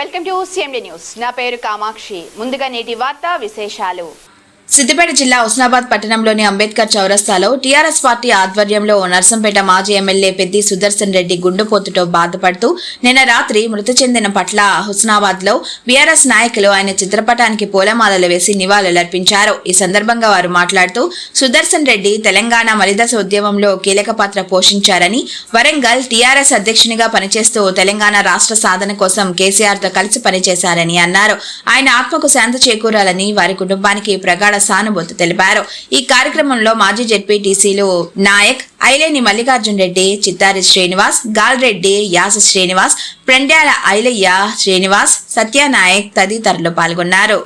Welcome to CMD news. నా పేరు కామాక్షి. ముందుగా నేటి వార్తా విశేషాలు. సిద్దిపేట జిల్లా హుస్నాబాద్ పట్టణంలోని అంబేద్కర్ చౌరస్తాలో టీఆర్ఎస్ పార్టీ ఆధ్వర్యంలో నర్సంపేట మాజీ ఎమ్మెల్యే పెద్ది సుదర్శన్ రెడ్డి గుండెపోటుతో బాధపడుతూ నిన్న రాత్రి మృతి చెందిన పట్ల హుస్నాబాద్ లో బీఆర్ఎస్ నాయకులు ఆయన చిత్రపటానికి పూలమాలలు వేసి నివాళులర్పించారు. ఈ సందర్భంగా వారు మాట్లాడుతూ సుదర్శన్ రెడ్డి తెలంగాణ మలిదశ ఉద్యమంలో కీలక పాత్ర పోషించారని, వరంగల్ టీఆర్ఎస్ అధ్యక్షునిగా పనిచేస్తూ తెలంగాణ రాష్ట్ర సాధన కోసం కేసీఆర్ తో కలిసి పనిచేశారని అన్నారు. ఆయన ఆత్మకు శాంతి చేకూరాలని వారి కుటుంబానికి ప్రగాఢ సానుభూతి తెలిపారు. ఈ కార్యక్రమంలో మాజీ జెడ్పీటీసీలు నాయక్, ఐలేని మల్లికార్జున్ రెడ్డి, చిత్తారి శ్రీనివాస్, గాల్రెడ్డి, యాస శ్రీనివాస్, ప్రెండ్యాల ఐలయ్య శ్రీనివాస్, సత్యనాయక్ తదితరులు పాల్గొన్నారు.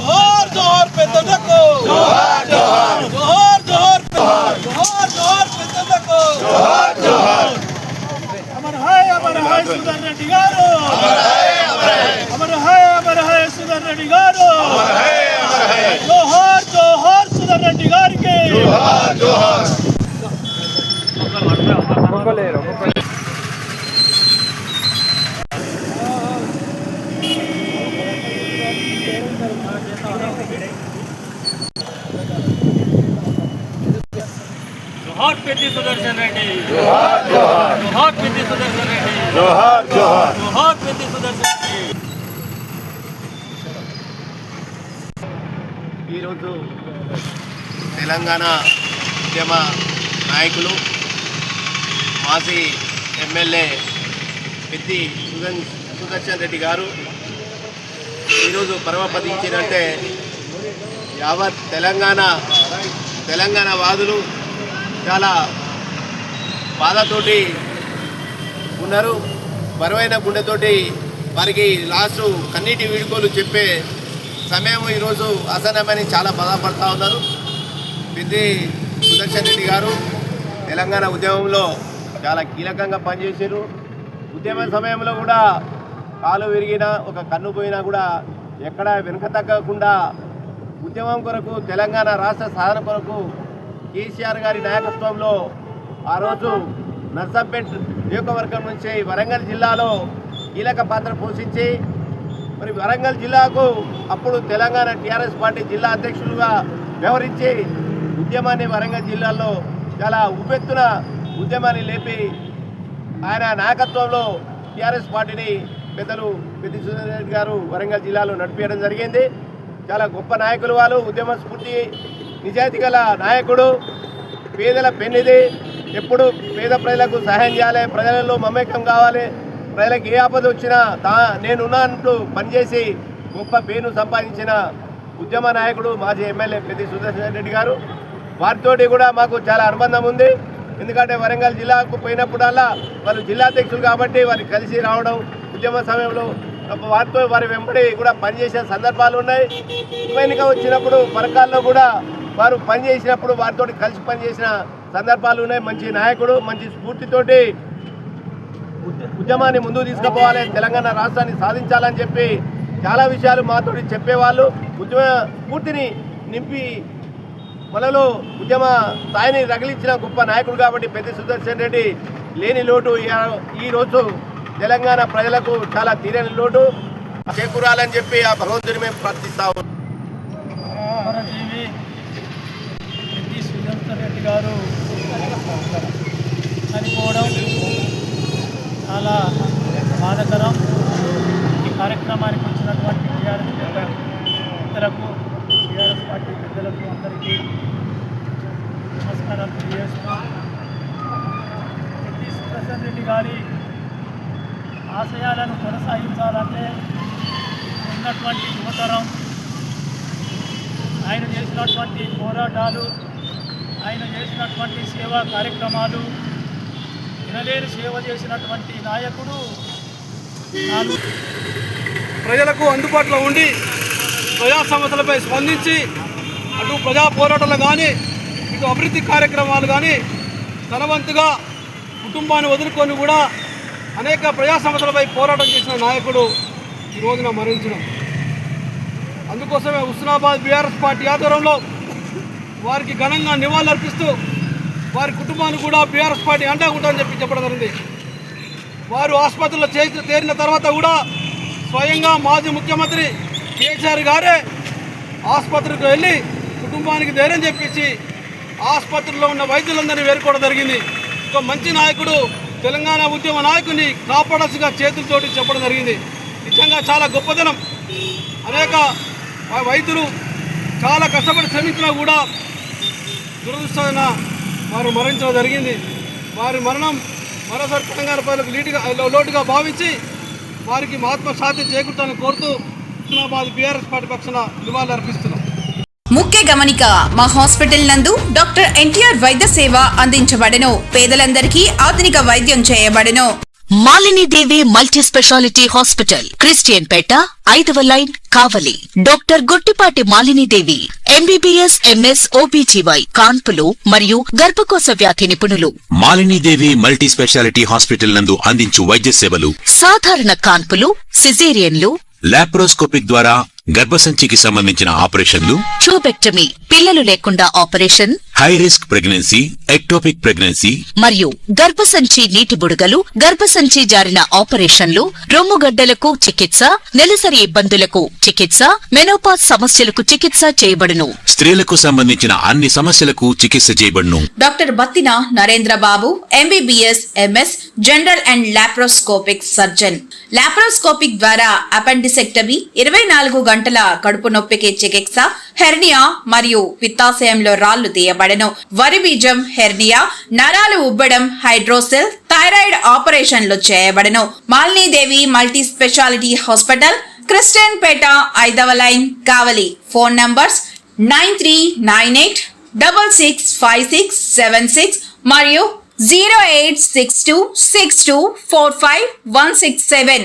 जोहर जोहर पेदनको जोहर जोहर जोहर जोहर जोहर जोहर पेदनको जोहर जोहर अमर है सुदर्शन रेड्डी गारू अमर है सुदर्शन रेड्डी गारू अमर है जोहर जोहर सुदर्शन रेड्डी गारू के जोहर जोहर जोहार पेद्दी सुदर्शन रेड्डी जोहार जोहार जोहार पेद्दी सुदर्शन रेड्डी जोहार जोहार जोहार पेद्दी सुदर्शन रेड्डी। ఈ రోజు తెలంగాణ ఉద్యమ నాయకులు మాజీ ఎమ్మెల్యే పెద్ది సుదర్శన్ రెడ్డి గారు ఈరోజు పరమపదించినంటే యావత్ తెలంగాణ వాదులు చాలా బాధతోటి ఉన్నారు. బరువైన గుండెతోటి వారికి లాస్ట్ కన్నీటి వీడుకోలు చెప్పే సమయం ఈరోజు ఆసన్నమని చాలా బాధపడుతూ ఉన్నారు. పెద్ది సుదర్శన్ రెడ్డి గారు తెలంగాణ ఉద్యమంలో చాలా కీలకంగా పనిచేశారు. ఉద్యమ సమయంలో కూడా కాలు విరిగినా, ఒక కన్ను పోయినా కూడా ఎక్కడా వెనుక తగ్గకుండా ఉద్యమం కొరకు, తెలంగాణ రాష్ట్ర సాధన కొరకు కేసీఆర్ గారి నాయకత్వంలో ఆ రోజు నర్సంపేట్ నియోజకవర్గం నుంచి వరంగల్ జిల్లాలో కీలక పాత్ర పోషించి, మరి వరంగల్ జిల్లాకు అప్పుడు తెలంగాణ టీఆర్ఎస్ పార్టీ జిల్లా అధ్యక్షులుగా వ్యవహరించి ఉద్యమాన్ని వరంగల్ జిల్లాలో చాలా ఉపెత్తున ఉద్యమాన్ని లేపి ఆయన నాయకత్వంలో టీఆర్ఎస్ పార్టీని పెద్దలు పెద్ది సుదర్శన్ రెడ్డి గారు వరంగల్ జిల్లాలో నడిపించడం జరిగింది. చాలా గొప్ప నాయకులు వాళ్ళు, ఉద్యమ స్ఫూర్తి, నిజాయితీ గల నాయకుడు, పేదల పెన్నిది. ఎప్పుడు పేద ప్రజలకు సహాయం చేయాలి, ప్రజలలో మమేకం కావాలి, ప్రజలకు ఏ ఆపద వచ్చినా నేనున్నానంటూ పనిచేసి గొప్ప పేరును సంపాదించిన ఉద్యమ నాయకుడు మాజీ ఎమ్మెల్యే పెద్ది సుదర్శన్ రెడ్డి గారు. వారితోటి కూడా మాకు చాలా అనుబంధం ఉంది. ఎందుకంటే వరంగల్ జిల్లాకు పోయినప్పుడల్లా వాళ్ళు జిల్లా అధ్యక్షులు కాబట్టి వారికి కలిసి రావడం, ఉద్యమ సమయంలో వారి వెంబడి కూడా పనిచేసిన సందర్భాలు ఉన్నాయి. ఎన్నిక వచ్చినప్పుడు పరకాల్లో కూడా వారు పనిచేసినప్పుడు వారితో కలిసి పనిచేసిన సందర్భాలు ఉన్నాయి. మంచి నాయకుడు, మంచి స్ఫూర్తితోటి ఉద్యమాన్ని ముందుకు తీసుకుపోవాలి, తెలంగాణ రాష్ట్రాన్ని సాధించాలని చెప్పి చాలా విషయాలు మాతోటి చెప్పేవాళ్ళు. ఉద్యమ స్ఫూర్తిని నింపి మనలో ఉద్యమ స్థాయిని రగిలించిన గొప్ప నాయకుడు కాబట్టి పెద్ది సుదర్శన్ రెడ్డి లేని లోటు ఈరోజు తెలంగాణ ప్రజలకు చాలా తీరని లోటు చేకూరాలని చెప్పి ఆ భగవంతుని మేము ప్రార్థిస్తాము. పెద్ది సుదర్శన్ రెడ్డి గారు చనిపోవడం చాలా బాధాకరం. ఈ కార్యక్రమానికి వచ్చినటువంటి టీఆర్ఎస్ పెద్దలకు, టీఆర్ఎస్ పార్టీ పెద్దలకు అందరికీ నమస్కారాలు తెలియజేస్తూ, పెద్ది సుదర్శన్ రెడ్డి గారి ఆశయాలను కొనసాగించాలంటే ఉన్నటువంటి యువతరం, ఆయన చేసినటువంటి పోరాటాలు, ఆయన చేసినటువంటి సేవా కార్యక్రమాలు, వినలేని సేవ చేసినటువంటి నాయకుడు, ప్రజలకు అందుబాటులో ఉండి ప్రజా సమస్యలపై స్పందించి అటు ప్రజా పోరాటాలు కానీ, ఇటు అభివృద్ధి కార్యక్రమాలు కానీ తన వంతుగా కుటుంబాన్ని వదులుకొని కూడా అనేక ప్రజా సమస్యలపై పోరాటం చేసిన నాయకుడు ఈ రోజున మరణించడం అందుకోసమే హుస్నాబాద్ బీఆర్ఎస్ పార్టీ ఆధ్వర్యంలో వారికి ఘనంగా నివాళులర్పిస్తూ వారి కుటుంబాన్ని కూడా బీఆర్ఎస్ పార్టీ అండగా ఉంటారని చెప్పడం జరిగింది. వారు ఆసుపత్రిలో చేరిన తర్వాత కూడా స్వయంగా మాజీ ముఖ్యమంత్రి కేసీఆర్ గారే ఆసుపత్రికి వెళ్ళి కుటుంబానికి ధైర్యం చెప్పించి ఆసుపత్రిలో ఉన్న వైద్యులందరినీ వేరుకోవడం జరిగింది. ఒక మంచి నాయకుడు తెలంగాణ ఉద్యమ నాయకుడిని కాపాడాల్సిగా చేతులతోటి చెప్పడం జరిగింది. నిజంగా చాలా గొప్పదనం. అనేక వైద్యులు చాలా కష్టపడి శ్రమించినా కూడా దురదృష్టమైన వారు మరణించడం జరిగింది. వారి మరణం మరోసారి తెలంగాణ ప్రజలకు లోటుగా భావించి వారికి మహాత్మ శాంతి చేకూర్చాలని కోరుతూ హుస్నాబాద్ బీఆర్ఎస్ పార్టీ పక్షాన నివాళులు అర్పిస్తున్నాం. ముఖ్య గమనిక, మా హాస్పిటల్ నందు డాక్టర్ ఎన్టీఆర్ వైద్య సేవ అందించబడెను. పేదలందరికీ ఆధునిక వైద్యం చేయబడెను. Malinidevi multi speciality hospital, Christian పేట, 5వ line, Kavali. Doctor Gottipati Malinidevi MBBS, MS, OBGY, కాన్పులు మరియు గర్భకోశ వ్యాధి నిపుణులు. మాలినీదేవి మల్టీ స్పెషాలిటీ హాస్పిటల్ నందు అందించు వైద్య సేవలు: సాధారణ కాన్పులు, సిజేరియన్లు, లాప్రోస్కోపిక్ ద్వారా గర్భసంచికి సంబంధించిన ఆపరేషన్లు, ట్యూబెక్టమీ, పిల్లలు లేకుండా operation, high risk pregnancy, ectopic pregnancy మరియు గర్భసంచి నీటి బుడగలు, గర్భసంచి జారిన ఆపరేషన్లు, రొమ్ముగడ్డలకు చికిత్స, నెలసరి ఇబ్బందులకు చికిత్స, మెనోపాజ్ సమస్యలకు చికిత్స చేయబడును. స్త్రీలకు సంబంధించిన అన్ని సమస్యలకు చికిత్స చేయబడును. Doctor Battina Narendra Babu MBBS, MS, general and laparoscopic surgeon. Laparoscopic ద్వారా అపెండిసెక్టమీ, 24 గంటల కడుపు నొప్పికి చికిత్స, హెర్నియా మరియు పిత్తాశయంలో రాళ్లు తీయబడెను. వరి బీజం, హెర్నియా, నరాలు ఉబ్బడం, హైడ్రోసెల్, థైరాయిడ్ ఆపరేషన్లు చేయబడెను. Malinidevi multi speciality hospital, Christian పేట, 5వ లైన్, కావలి. ఫోన్ నంబర్స్ 9398665676 మరియు 08626245167.